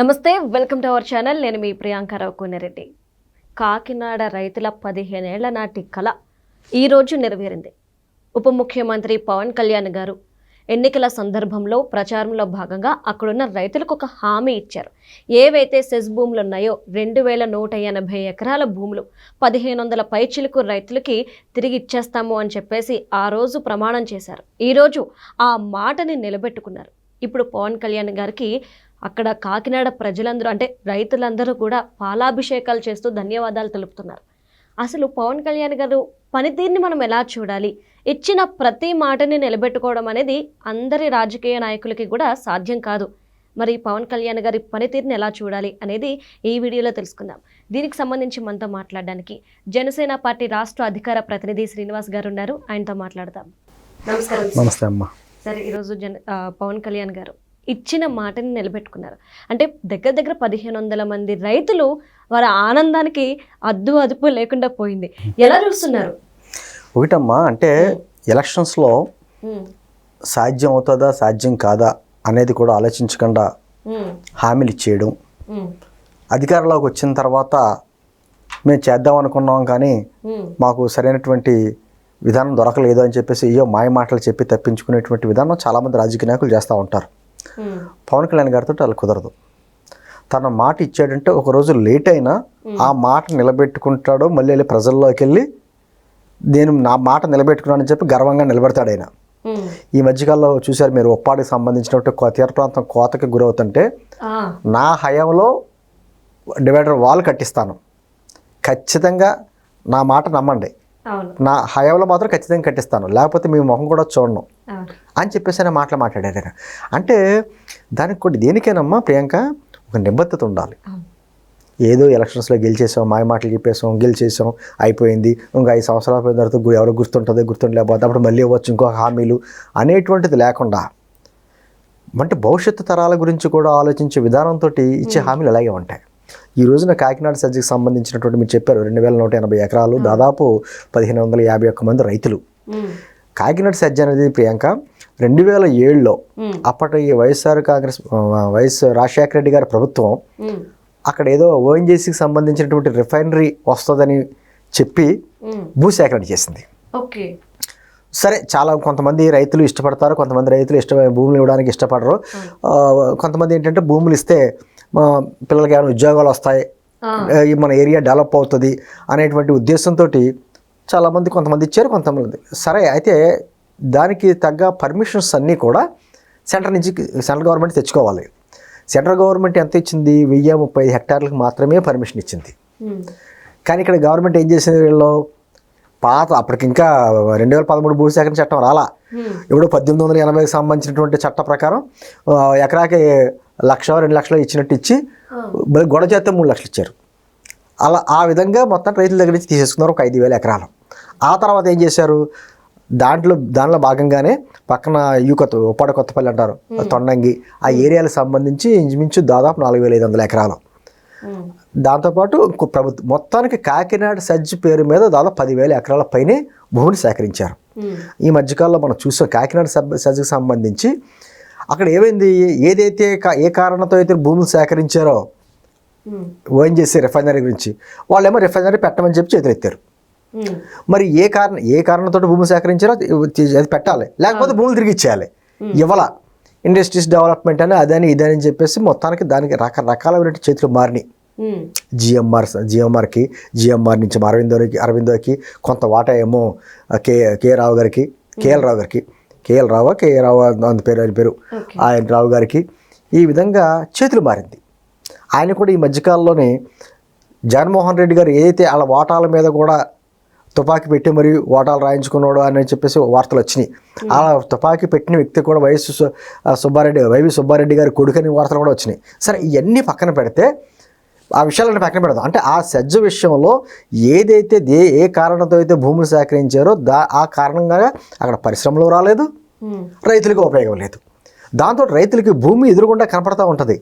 నమస్తే, welcome to our channel. నేను మీ ప్రియాంక కోనేరెడ్డి. కాకినాడ రైతుల 15 ఏళ్ల నాటి కళ ఈరోజు నెరవేరింది. ఉప ముఖ్యమంత్రి పవన్ కళ్యాణ్ గారు ఎన్నికల సందర్భంలో ప్రచారంలో భాగంగా అక్కడున్న రైతులకు ఒక హామీ ఇచ్చారు. ఏవైతే సెస్ భూములు ఉన్నాయో 2180 ఎకరాల భూములు 1500 పైచిలకు రైతులకి తిరిగి ఇచ్చేస్తాము అని చెప్పేసి ఆ రోజు ప్రమాణం చేశారు. ఈరోజు ఆ మాటని నిలబెట్టుకున్నారు. ఇప్పుడు పవన్ కళ్యాణ్ గారికి అక్కడ కాకినాడ ప్రజలందరూ అంటే రైతులందరూ కూడా పాలాభిషేకాలు చేస్తూ ధన్యవాదాలు తెలుపుతున్నారు. అసలు పవన్ కళ్యాణ్ గారు పనితీరుని మనం ఎలా చూడాలి? ఇచ్చిన ప్రతి మాటని నిలబెట్టుకోవడం అనేది అందరి రాజకీయ నాయకులకి కూడా సాధ్యం కాదు. మరి పవన్ కళ్యాణ్ గారి పనితీరుని ఎలా చూడాలి అనేది ఈ వీడియోలో తెలుసుకుందాం. దీనికి సంబంధించి మనతో మాట్లాడడానికి జనసేన పార్టీ రాష్ట్ర అధికార ప్రతినిధి శ్రీనివాస్ గారు ఉన్నారు. ఆయనతో మాట్లాడదాం. నమస్కారం. నమస్తే అమ్మా. సరే, ఈరోజు పవన్ కళ్యాణ్ గారు ఇచ్చిన మాటని నిలబెట్టుకున్నారు. అంటే దగ్గర దగ్గర 1500 మంది రైతులు వారి ఆనందానికి అదుపు లేకుండా పోయింది. ఎలా చూస్తున్నారు? ఒకటమ్మా, అంటే ఎలక్షన్స్లో సాధ్యం అవుతుందా సాధ్యం కాదా అనేది కూడా ఆలోచించకుండా హామీలు ఇచ్చేయడం, అధికారంలోకి వచ్చిన తర్వాత మేము చేద్దాం అనుకున్నాం కానీ మాకు సరైనటువంటి విధానం దొరకలేదు అని చెప్పేసి ఏయో మాయ మాటలు చెప్పి తప్పించుకునేటువంటి విధానం చాలామంది రాజకీయ నాయకులు చేస్తూ ఉంటారు. పవన్ కళ్యాణ్ గారితో అలా కుదరదు. తన మాట ఇచ్చాడంటే ఒకరోజు లేట్ అయినా ఆ మాట నిలబెట్టుకుంటాడో, మళ్ళీ వెళ్ళి ప్రజల్లోకి వెళ్ళి నేను నా మాట నిలబెట్టుకున్నానని చెప్పి గర్వంగా నిలబెడతాడు ఆయన. ఈ మధ్యకాలంలో చూశారు మీరు, ఉప్పాడికి సంబంధించినట్టు తీర ప్రాంతం కోతకి గురవుతుంటే నా హయాంలో డివైడర్ వాల్ కట్టిస్తాను, ఖచ్చితంగా నా మాట నమ్మండి, నా హయాంలో మాత్రం ఖచ్చితంగా కట్టిస్తాను, లేకపోతే మీ మొహం కూడా చూడను అని చెప్పేసి ఆయన మాట్లాడారు. అంటే దానికి కూడా దేనికేనమ్మా ప్రియాంక ఒక నిబద్ధత ఉండాలి. ఏదో ఎలక్షన్స్లో గెలిచేసాం, మాయ మాటలు చెప్పేసాం, గెలిచేసాం, అయిపోయింది, ఇంకా 5 సంవత్సరాల పోయిన తర్వాత ఎవరో గుర్తుండలేకపోతే అప్పుడు మళ్ళీ ఇవ్వచ్చు ఇంకో హామీలు అనేటువంటిది లేకుండా, అంటే భవిష్యత్తు తరాల గురించి కూడా ఆలోచించే విధానంతో ఇచ్చే హామీలు అలాగే ఉంటాయి. ఈ రోజున కాకినాడ సజ్జకి సంబంధించినటువంటి మీరు చెప్పారు 2180 ఎకరాలు, దాదాపు 1551 మంది రైతులు. కాకినాడ సజ్జ అనేది ప్రియాంక 2007లో అప్పటి వైఎస్ రాజశేఖర రెడ్డి గారి ప్రభుత్వం అక్కడ ఏదో ఓఎన్జీసీకి సంబంధించినటువంటి రిఫైనరీ వస్తుందని చెప్పి భూసేకరణ చేసింది. సరే, చాలా కొంతమంది రైతులు ఇష్టపడతారు, కొంతమంది రైతులు భూములు ఇవ్వడానికి ఇష్టపడరు. కొంతమంది ఏంటంటే భూములు ఇస్తే పిల్లలకి ఏమైనా ఉద్యోగాలు వస్తాయి, మన ఏరియా డెవలప్ అవుతుంది అనేటువంటి ఉద్దేశంతో చాలామంది కొంతమంది ఇచ్చారు, కొంతమంది. సరే, అయితే దానికి తగ్గ పర్మిషన్స్ అన్నీ కూడా సెంట్రల్ గవర్నమెంట్ తెచ్చుకోవాలి. సెంట్రల్ గవర్నమెంట్ ఎంత ఇచ్చింది? 1035 హెక్టార్లకు మాత్రమే పర్మిషన్ ఇచ్చింది. కానీ ఇక్కడ గవర్నమెంట్ ఏం చేసింది, వీళ్ళు పాత అప్పటికి ఇంకా 2013 భూసేకరణ చట్టం రాలా, ఇప్పుడు 1880కి సంబంధించినటువంటి చట్ట ప్రకారం ఎకరాకి 1,00,000 2 లక్షలు ఇచ్చినట్టు ఇచ్చి గొడవ చేస్తే 3 లక్షలు ఇచ్చారు. అలా ఆ విధంగా మొత్తం రైతుల దగ్గర నుంచి తీసేసుకున్నారు ఒక 5,000 ఎకరాలు. ఆ తర్వాత ఏం చేశారు, దానిలో భాగంగానే పక్కన ఉప్పాడ కొత్తపల్లి అంటారు, తొండంగి, ఆ ఏరియాలకు సంబంధించి ఇంచుమించు దాదాపు 4,500 ఎకరాలు. దాంతోపాటు ప్రభుత్వం మొత్తానికి కాకినాడ సజ్జ పేరు మీద దాదాపు 10,000 ఎకరాల పైనే భూమిని సేకరించారు. ఈ మధ్యకాలంలో మనం చూసాం కాకినాడ సజ్జకు సంబంధించి అక్కడ ఏమైంది, ఏదైతే ఏ కారణంతో అయితే భూములు సేకరించారో ఓఎన్జీసీ రిఫైనరీ గురించి, వాళ్ళేమో రిఫైనరీ పెట్టమని చెప్పి చేతులు ఎత్తారు. మరి ఏ కారణంతో భూములు సేకరించారో అది పెట్టాలి, లేకపోతే భూములు తిరిగి ఇచ్చేయాలి. ఇవాళ ఇండస్ట్రీస్ డెవలప్మెంట్ అని అదని ఇదని చెప్పేసి మొత్తానికి దానికి రకరకాలైన చేతులు మారినాయి. జిఎంఆర్ నుంచి అరవిందోకి కొంత వాటా ఏమో కేఎల్ రావు అంత పేరు ఆయన రావు గారికి, ఈ విధంగా చేతులు మారింది. ఆయన కూడా ఈ మధ్యకాలంలోనే జగన్మోహన్ రెడ్డి గారు ఏదైతే వాళ్ళ వాటాల మీద కూడా తుపాకీ పెట్టి మరి ఓటాలు రాయించుకున్నాడు అని చెప్పేసి వార్తలు వచ్చినాయి. అలా తుపాకీ పెట్టిన వ్యక్తి కూడా వైవి సుబ్బారెడ్డి గారి కొడుకని వార్తలు కూడా వచ్చినాయి. సరే, ఇవన్నీ పక్కన పెడితే ఆ విషయాలను పక్కన పెడదాం. అంటే ఆ సజ్జ విషయంలో ఏదైతే ఏ కారణంతో అయితే భూములు సేకరించారో ఆ కారణంగా అక్కడ పరిశ్రమలు రాలేదు, రైతులకు ఉపయోగం లేదు. దాంతో రైతులకి భూమి ఎదురుగుండా కనపడతా ఉంటుంది.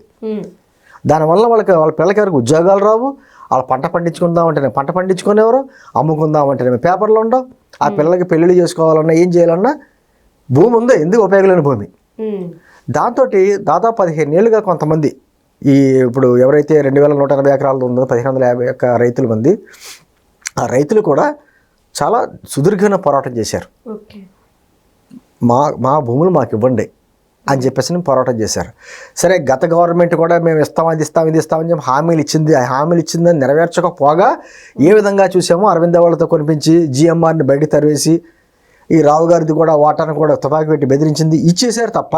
దానివల్ల వాళ్ళ పిల్లలకి ఎవరికి ఉద్యోగాలు రావు. వాళ్ళు పంట పండించుకుందామంటేనే పంట పండించుకునేవారు, అమ్ముకుందామంటేనే పేపర్లు ఉండవు. ఆ పిల్లలకి పెళ్ళిళ్ళు చేసుకోవాలన్నా ఏం చేయాలన్నా భూమి ఉందో ఎందుకు ఉపయోగం లేని భూమి. దాంతో దాదాపు 15 ఏళ్ళుగా కొంతమంది ఈ ఇప్పుడు ఎవరైతే 2180 ఎకరాలు ఉందో 1550 యొక్క రైతుల మంది, ఆ రైతులు కూడా చాలా సుదీర్ఘమైన పోరాటం చేశారు. ఓకే. మా భూములు మాకు ఇవ్వండి అని చెప్పేసి పోరాటం చేశారు. సరే, గత గవర్నమెంట్ కూడా మేము ఇస్తాం, అది ఇస్తాం, ఇది ఇస్తామని చెప్పి హామీలు ఇచ్చింది. ఆ హామీలు ఇచ్చిందని నెరవేర్చకపోగా ఏ విధంగా చూసామో అరవింద వాళ్ళతో కొనిపించి జిఎంఆర్ని బయట తరివేసి ఈ రావు గారిది కూడా వాటాను కూడా తుపాకీ పెట్టి బెదిరించింది, ఇచ్చేసారు తప్ప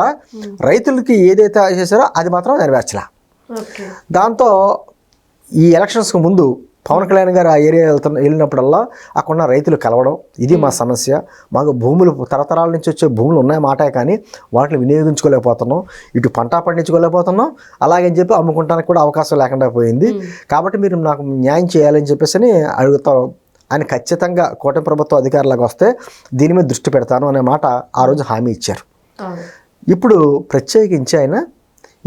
రైతులకి ఏదైతే చేశారో అది మాత్రం నెరవేర్చలే. దాంతో ఈ ఎలక్షన్స్కి ముందు పవన్ కళ్యాణ్ గారు ఆ ఏరియా వెళ్ళినప్పుడల్లా అక్కడ రైతులు కలవడం, ఇది మా సమస్య, మాకు భూములు తరతరాల నుంచి వచ్చే భూములు ఉన్నాయి మాటే, కానీ వాటిని వినియోగించుకోలేకపోతున్నాం, ఇటు పంట పండించుకోలేకపోతున్నాం, అలాగని చెప్పి అమ్ముకుంటానికి కూడా అవకాశం లేకుండా పోయింది, కాబట్టి మీరు నాకు న్యాయం చేయాలని చెప్పేసి అడుగుతాం. ఆయన ఖచ్చితంగా కూటమి ప్రభుత్వ అధికారులకు వస్తే దీని మీద దృష్టి పెడతాను అనే మాట ఆ రోజు హామీ ఇచ్చారు. ఇప్పుడు ప్రత్యేకించి ఆయన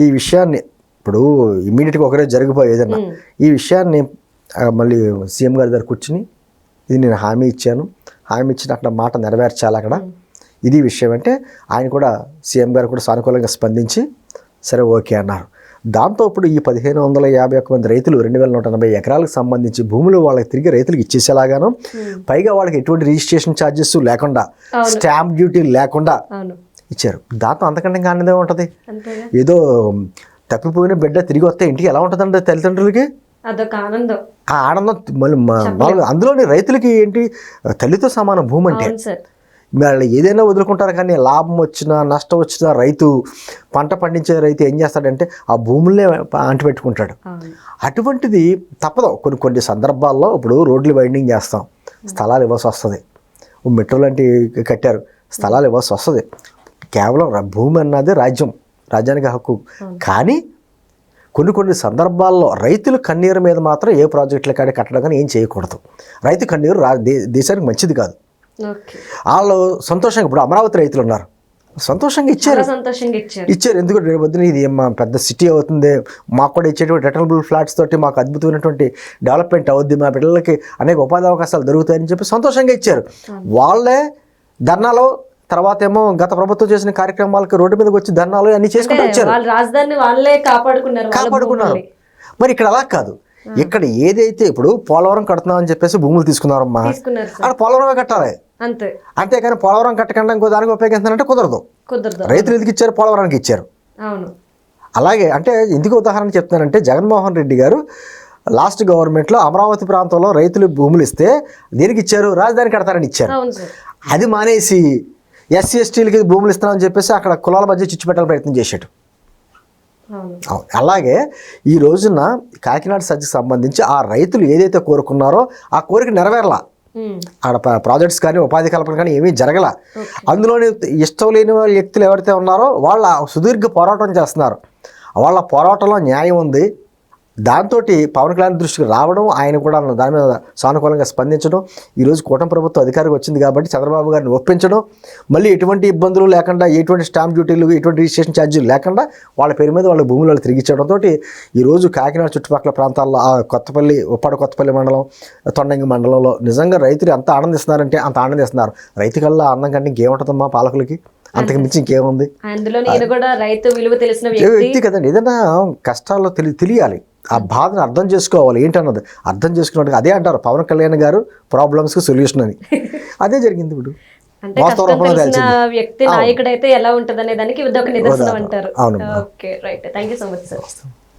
ఈ విషయాన్ని, ఇప్పుడు ఇమ్మీడియట్గా ఒకరే జరిగిపోయేదన్నా, ఈ విషయాన్ని మళ్ళీ సీఎం గారి దగ్గర కూర్చుని ఇది నేను హామీ ఇచ్చాను, హామీ ఇచ్చిన అక్కడ మాట నెరవేర్చాలి అక్కడ, ఇది విషయం అంటే ఆయన కూడా సీఎం గారు కూడా సానుకూలంగా స్పందించి సరే ఓకే అన్నారు. దాంతో ఇప్పుడు ఈ 1551 మంది రైతులు 2180 ఎకరాలకు సంబంధించి భూములు వాళ్ళకి తిరిగి రైతులకు ఇచ్చేసేలాగాను, పైగా వాళ్ళకి ఎటువంటి రిజిస్ట్రేషన్ ఛార్జెస్ లేకుండా, స్టాంప్ డ్యూటీ లేకుండా ఇచ్చారు. దాంతో అంతకంటే ఇంకా ఆనందం ఉంటుంది. ఏదో తప్పిపోయిన బిడ్డ తిరిగి వస్తే ఇంటికి ఎలా ఉంటుందంటే తల్లిదండ్రులకి అదొక ఆనందం. ఆ ఆనందం మళ్ళీ అందులోని రైతులకి ఏంటి, తల్లితో సమానం భూమి అంటే. వాళ్ళు ఏదైనా వదులుకుంటారు, కానీ లాభం వచ్చినా నష్టం వచ్చినా రైతు, పంట పండించే రైతు ఏం చేస్తాడంటే ఆ భూములనే అంటిపెట్టుకుంటాడు. అటువంటిది తప్పదు. కొన్ని సందర్భాల్లో ఇప్పుడు రోడ్లు వైండింగ్ చేస్తాం, స్థలాలు ఇవ్వాల్సి వస్తుంది, మెట్రో లాంటివి కట్టారు, స్థలాలు ఇవ్వాల్సి వస్తుంది. కేవలం భూమి అన్నది రాజ్యానికి హక్కు. కానీ కొన్ని సందర్భాల్లో రైతుల కన్నీరు మీద మాత్రం ఏ ప్రాజెక్టులు కానీ కట్టడం కానీ ఏం చేయకూడదు. రైతు కన్నీరు దేశానికి మంచిది కాదు. వాళ్ళు సంతోషంగా, ఇప్పుడు అమరావతి రైతులు ఉన్నారు, సంతోషంగా ఇచ్చారు. ఎందుకంటే రేపు పొద్దున ఇది మా పెద్ద సిటీ అవుతుంది, మాకు కూడా ఇచ్చేటువంటి రిటర్నబుల్ ఫ్లాట్స్ తోటి మాకు అద్భుతమైనటువంటి డెవలప్మెంట్ అవుద్ది, మా పిల్లలకి అనేక ఉపాధి అవకాశాలు దొరుకుతాయని చెప్పి సంతోషంగా ఇచ్చారు. వాళ్ళే ధర్నాలో, తర్వాత ఏమో గత ప్రభుత్వం చేసిన కార్యక్రమాలకి రోడ్డు మీదకి వచ్చి ధర్నాలు అన్ని చేసుకుంటూ వచ్చారు, రాజధాని వాళ్ళే కాపాడుకున్నారు. మరి ఇక్కడ అలా కాదు. ఇక్కడ ఏదైతే ఇప్పుడు పోలవరం కడుతున్నామని చెప్పేసి భూములు తీసుకున్నారమ్మా, అక్కడ పోలవరమే కట్టాలి అంతేకాని పోలవరం కట్టకుండా ఇంకో దానికి ఉపయోగిస్తానంటే కుదరదు. రైతులు ఎందుకు ఇచ్చారు, పోలవరానికి ఇచ్చారు. అలాగే అంటే ఎందుకు ఉదాహరణ చెప్తున్నానంటే, జగన్మోహన్ రెడ్డి గారు లాస్ట్ గవర్నమెంట్లో అమరావతి ప్రాంతంలో రైతులు భూములు ఇస్తే దేనికి ఇచ్చారు, రాజధాని కడతారని ఇచ్చారు. అది మానేసి ఎస్సీ ఎస్టీలకి భూములు ఇస్తామని చెప్పేసి అక్కడ కులాల మధ్య చిచ్చు పెట్టాలని ప్రయత్నం చేశాడు. అలాగే ఈ రోజున కాకినాడ సజ్జకి సంబంధించి ఆ రైతులు ఏదైతే కోరుకున్నారో ఆ కోరిక నెరవేరలా. ఆడ ప్రాజెక్ట్స్ కానీ ఉపాధి కల్పన కానీ ఏమీ జరగల. అందులోని ఇష్టం లేని వ్యక్తులు ఎవరైతే ఉన్నారో వాళ్ళ సుదీర్ఘ పోరాటం చేస్తున్నారు. వాళ్ళ పోరాటంలో న్యాయం ఉంది. దాంతో పవన్ కళ్యాణ్ దృష్టికి రావడం, ఆయన కూడా దాని మీద సానుకూలంగా స్పందించడం, ఈరోజు కూటమి ప్రభుత్వం అధికారికి వచ్చింది కాబట్టి చంద్రబాబు గారిని ఒప్పించడం, మళ్ళీ ఎటువంటి ఇబ్బందులు లేకుండా, ఎటువంటి స్టాంప్ డ్యూటీలు, ఎటువంటి రిజిస్ట్రేషన్ ఛార్జీలు లేకుండా వాళ్ళ పేరు మీద వాళ్ళ భూములు తిరిగి ఇచ్చడంతో ఈరోజు కాకినాడ చుట్టుపక్కల ప్రాంతాల్లో, ఆ ఉప్పాడ కొత్తపల్లి మండలం, తొండంగి మండలంలో నిజంగా రైతులు ఎంత ఆనందిస్తున్నారంటే అంత ఆనందిస్తున్నారు. రైతు కల్లా ఆనందం కంటే ఇంకేముంటుందమ్మా పాలకులకి, అంతకు మించి ఇంకేముంది. వ్యక్తి కదండి, ఏదైనా కష్టాల్లో తెలియాలి, ఆ బాధను అర్థం చేసుకోవాలి, ఏంటన్నది అర్థం చేసుకున్నట్టు. అదే అంటారు పవన్ కళ్యాణ్ గారు ప్రాబ్లమ్స్కి సొల్యూషన్ అని. అదే జరిగింది. ఇప్పుడు వ్యక్తి నాయకుడైతే ఎలా ఉంటది అనే దానికి ఇది ఒక నిదర్శనం అంటారు. Okay, right. Thank you so much sir.